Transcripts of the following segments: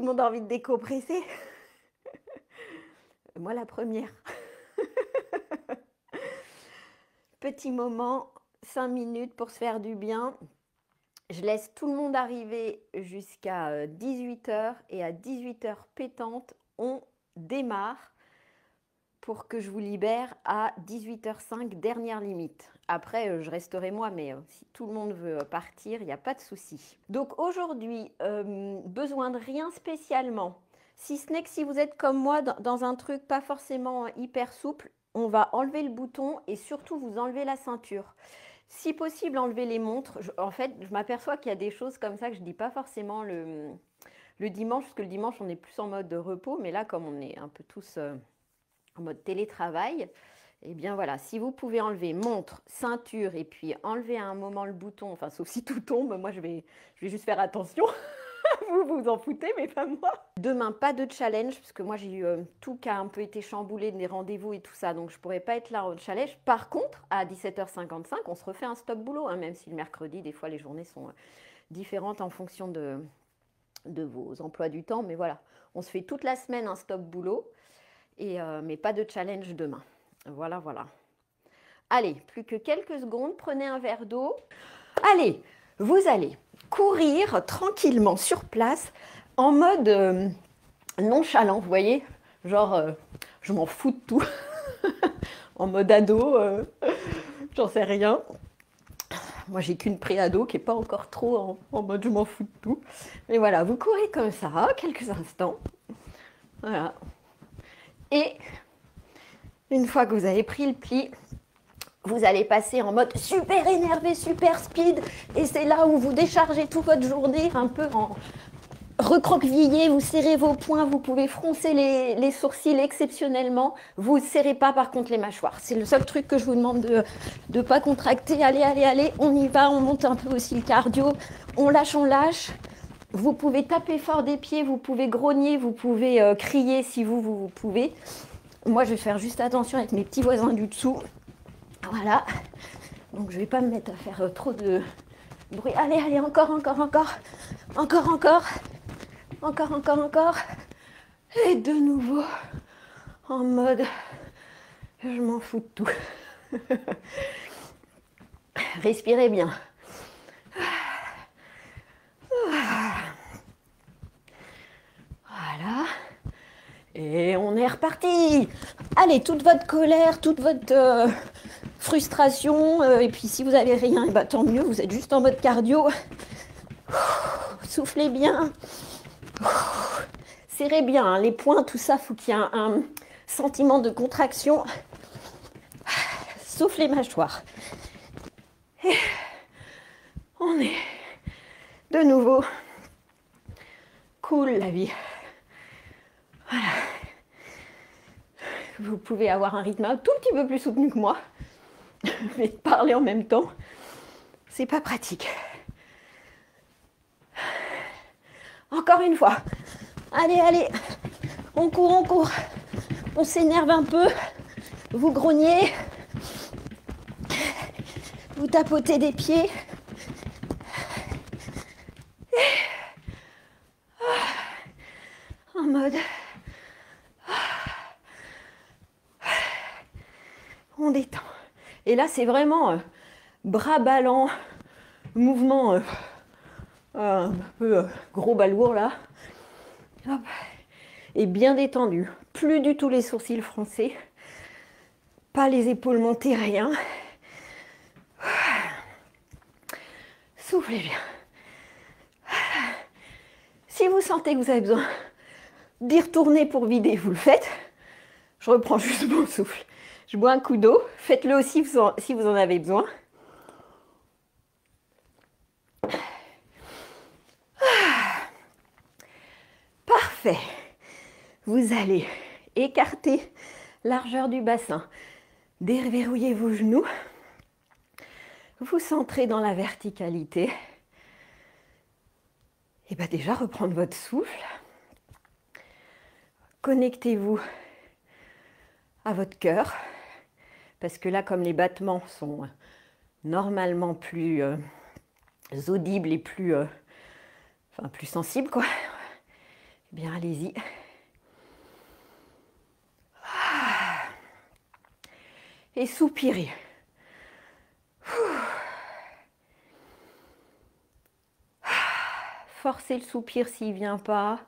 le monde a envie de décompresser. Moi, la première. Petit moment, 5 minutes pour se faire du bien. Je laisse tout le monde arriver jusqu'à 18 h et à 18 h pétante, on démarre pour que je vous libère à 18 h 05, dernière limite. Après, je resterai moi, mais si tout le monde veut partir, il n'y a pas de souci. Donc aujourd'hui, besoin de rien spécialement. Si ce n'est que si vous êtes comme moi, dans un truc pas forcément hyper souple, on va enlever le bouton et surtout vous enlevez la ceinture. Si possible, enlever les montres. En fait, je m'aperçois qu'il y a des choses comme ça que je ne dis pas forcément le dimanche, parce que le dimanche, on est plus en mode de repos, mais là, comme on est un peu tous en mode télétravail, et bien voilà, si vous pouvez enlever montre, ceinture et puis enlever à un moment le bouton, enfin sauf si tout tombe, moi je vais juste faire attention. Vous vous en foutez, mais pas moi. Demain, pas de challenge, parce que moi j'ai eu tout qui a un peu été chamboulé, des rendez-vous et tout ça, donc je pourrais pas être là au challenge. Par contre, à 17 h 55, on se refait un stop boulot, hein, même si le mercredi, des fois les journées sont différentes en fonction de vos emplois du temps, mais voilà, on se fait toute la semaine un stop boulot. Mais pas de challenge demain. Voilà, voilà. Allez, plus que quelques secondes, prenez un verre d'eau. Allez, vous allez courir tranquillement sur place en mode nonchalant, vous voyez, genre je m'en fous de tout. En mode ado, j'en sais rien. Moi, j'ai qu'une pré-ado qui n'est pas encore trop en mode je m'en fous de tout. Mais voilà, vous courez comme ça, quelques instants. Voilà. Et une fois que vous avez pris le pli, vous allez passer en mode super énervé, super speed. Et c'est là où vous déchargez toute votre journée, un peu en recroquevillé, vous serrez vos poings, vous pouvez froncer les sourcils exceptionnellement. Vous ne serrez pas par contre les mâchoires. C'est le seul truc que je vous demande de ne pas contracter. Allez, allez, allez, on y va, on monte un peu aussi le cardio. On lâche, on lâche. Vous pouvez taper fort des pieds, vous pouvez grogner, vous pouvez crier si vous pouvez. Moi, je vais faire juste attention avec mes petits voisins du dessous. Voilà. Donc, je ne vais pas me mettre à faire trop de bruit. Allez, allez, encore, encore, encore. Encore, encore. Encore, encore, encore. Et de nouveau, en mode, je m'en fous de tout. Respirez bien. Voilà. Et on est reparti. Allez, toute votre colère, toute votre frustration, et puis si vous n'avez rien, et bah, tant mieux, vous êtes juste en mode cardio. Soufflez bien. Serrez bien hein, les poings, tout ça, il faut qu'il y ait un sentiment de contraction. Sauf les mâchoires. Et on est de nouveau cool la vie. Voilà. Vous pouvez avoir un rythme un tout petit peu plus soutenu que moi, mais parler en même temps, c'est pas pratique. Encore une fois. Allez, allez. On court, on s'énerve un peu. Vous grognez. Vous tapotez des pieds. En mode... On détend. Et là, c'est vraiment bras ballants, mouvement un peu gros balourd là. Hop. Et bien détendu. Plus du tout les sourcils froncés. Pas les épaules montées, rien. Soufflez bien. Si vous sentez que vous avez besoin d'y retourner pour vider, vous le faites. Je reprends juste mon souffle. Je bois un coup d'eau. Faites-le aussi si vous en avez besoin. Parfait. Vous allez écarter largeur du bassin. Déverrouillez vos genoux. Vous centrez dans la verticalité. Et bien déjà, reprendre votre souffle. Connectez-vous à votre cœur. Parce que là, comme les battements sont normalement plus audibles et plus sensibles, quoi. Bien, allez-y. Et soupirez. Forcez le soupir s'il ne vient pas.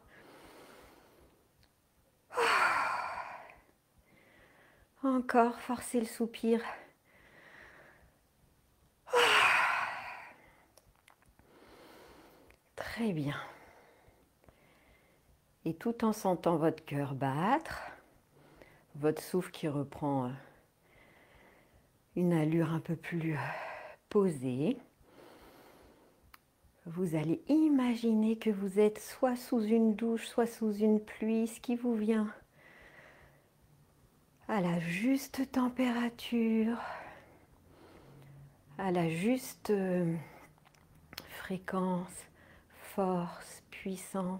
Encore, forcez le soupir. Très bien. Et tout en sentant votre cœur battre, votre souffle qui reprend une allure un peu plus posée, vous allez imaginer que vous êtes soit sous une douche, soit sous une pluie, ce qui vous vient à la juste température, à la juste fréquence, force, puissance.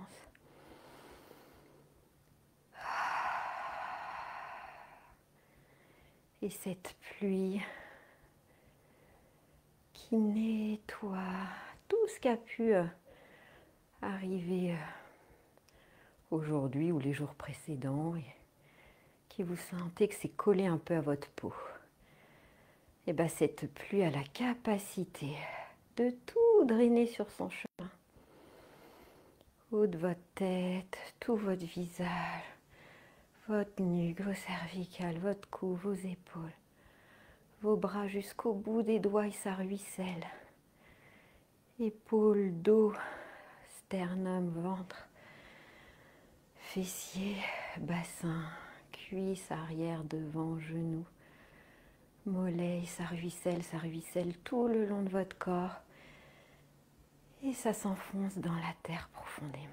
Et cette pluie qui nettoie tout ce qui a pu arriver aujourd'hui ou les jours précédents et qui vous sentez que c'est collé un peu à votre peau. Et bien cette pluie a la capacité de tout drainer sur son chemin. Haut de votre tête, tout votre visage, votre nuque, vos cervicales, votre cou, vos épaules, vos bras jusqu'au bout des doigts et ça ruisselle. Épaules, dos, sternum, ventre, fessiers, bassin, cuisses, arrière, devant, genoux, mollets, ça ruisselle tout le long de votre corps et ça s'enfonce dans la terre profondément.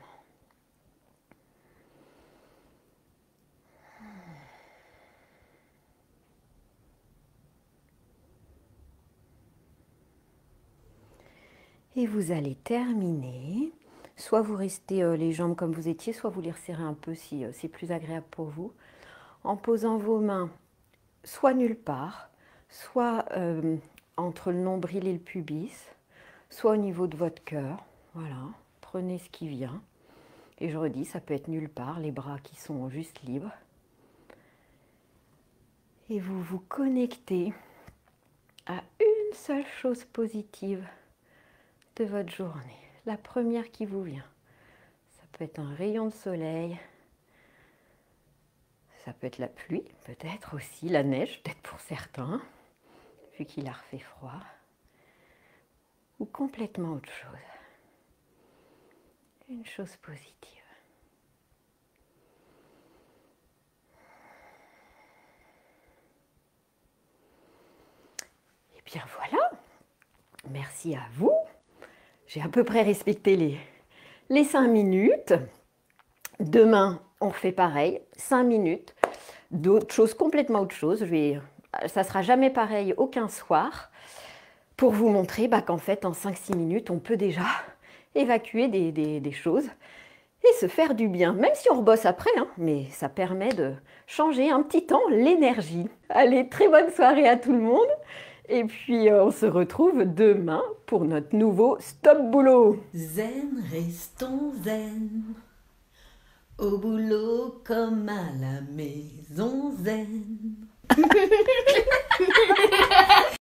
Et vous allez terminer, soit vous restez les jambes comme vous étiez, soit vous les resserrez un peu si c'est plus agréable pour vous, en posant vos mains soit nulle part, soit entre le nombril et le pubis, soit au niveau de votre cœur. Voilà, prenez ce qui vient. Et je redis, ça peut être nulle part, les bras qui sont juste libres. Et vous vous connectez à une seule chose positive de votre journée, la première qui vous vient. Ça peut être un rayon de soleil, ça peut être la pluie, peut-être aussi la neige, peut-être pour certains, vu qu'il a refait froid, ou complètement autre chose. Une chose positive. Et bien voilà, merci à vous. J'ai à peu près respecté les 5 minutes. Demain, on fait pareil, 5 minutes, d'autres choses, complètement autre chose. Ça ne sera jamais pareil aucun soir, pour vous montrer qu'en fait, en 5-6 minutes, on peut déjà évacuer des choses et se faire du bien, même si on rebosse après, hein, mais ça permet de changer un petit temps l'énergie. Allez, très bonne soirée à tout le monde. Et puis, on se retrouve demain pour notre nouveau Stop Boulot. Zen, restons zen. Au boulot comme à la maison zen.